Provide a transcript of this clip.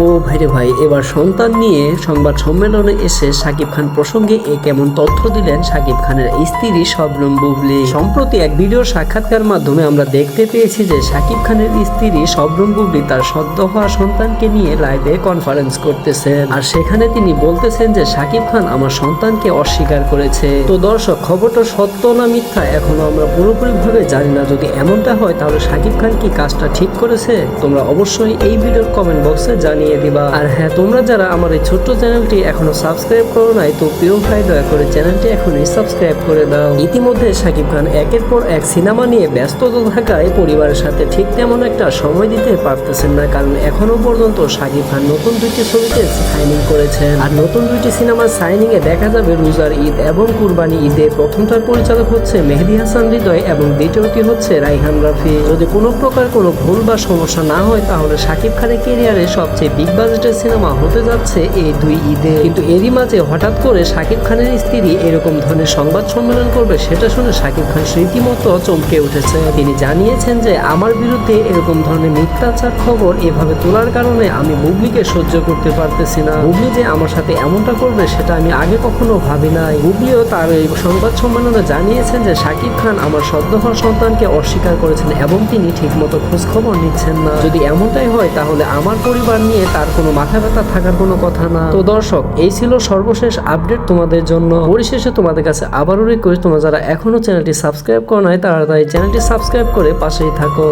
ও ভাইরে ভাই, এবার সন্তান নিয়ে সংবাদ সম্মেলনে এসে শাকিব খান প্রসঙ্গে কেমন তথ্য দিলেন শাকিব খানের স্ত্রী শবনম বুবলী। সম্প্রতি এক ভিডিও সাক্ষাৎকার মাধ্যমে আমরা দেখতে পেয়েছি যে শাকিব খানের স্ত্রী শবনম বুবলী তার সদ্য হওয়া সন্তানকে নিয়ে লাইভে কনফারেন্স করতেছেন, আর সেখানে তিনি বলতেছেন যে শাকিব খান আমার সন্তানকে অস্বীকার করেছে। তো দর্শক, খবরটা সত্য না মিথ্যা এখনো আমরা পুরোপুরি ভাবে জানি না। যদি এমনটা হয় তাহলে শাকিব খান কি কাজটা ঠিক করেছে? তোমরা অবশ্যই এই ভিডিওর কমেন্ট বক্সে জানিয়ে দিবা। আর হ্যাঁ, তোমরা যারা আমার এই ছোট্ট চ্যানেলটি এখনো সাবস্ক্রাইব করো নাই, তো প্রিয় ভাই দয়া করে চ্যানেলটি এখনই সাবস্ক্রাইব করে দাও। ইতিমধ্যে শাকিব খান একের পর এক সিনেমা নিয়ে ব্যস্ততা থাকায় পরিবারের সাথে ঠিক তেমন একটা সময় দিতে পারতেছেন না, কারণ এখনো পর্যন্ত শাকিব খান নতুন দুইটি ছবিতে সাইনিং করেছেন। আর নতুন দুইটি সিনেমার সাইনিং এ দেখা যাবে রোজার ঈদ এবং কুরবানি ঈদে। প্রথমটার পরিচালক হচ্ছে মেহেদী হাসান হৃদয় এবং দ্বিতীয়টি হচ্ছে রাইহান রাফি। যদি কোনো প্রকার কোনো ভুল বা সমস্যা না হয় তাহলে শাকিব খানের ক্যারিয়ারে সবচেয়ে বিগ বাজেটের সিনেমা হতে যাচ্ছে এই দুই ঈদে। কিন্তু এরই মাঝে হঠাৎ করে শাকিব খানের স্ত্রী এরকম ধরনের সংবাদ সম্মেলন করবে সেটা শুনে শাকিব খান রীতিমতো চমকে উঠেছে। তিনি জানিয়েছেন যে আমার বিরুদ্ধে এরকম ধরনের মিথ্যাচার খবর এভাবে তোলার কারণে আমি বুবলিকে সহ্য করতে পারতেছি না। বুবলি যে আমার সাথে এমনটা করবে সেটা আমি আগে কখনো ভাবি নাই। বুবলিও তার এই সংবাদ সম্মেলনে জানিয়েছেন যে শাকিব খান আমার সদ্য হওয়া সন্তানকে অস্বীকার করেছেন এবং তিনি ঠিকমতো খোঁজ খবর নিচ্ছেন না। যদি এমনটাই হয় তাহলে আমার পরিবার নিয়ে তার কোনো মাথা ব্যথা থাকার কোনো কথা না। তো দর্শক, এই ছিল সর্বশেষ আপডেট তোমাদের জন্য। পরিশেষে তোমাদের কাছে আবারও রিকোয়েস্ট, তোমরা যারা এখনো চ্যানেলটি সাবস্ক্রাইব করো নাই তারা তাই চ্যানেলটি সাবস্ক্রাইব করে পাশেই থাকো।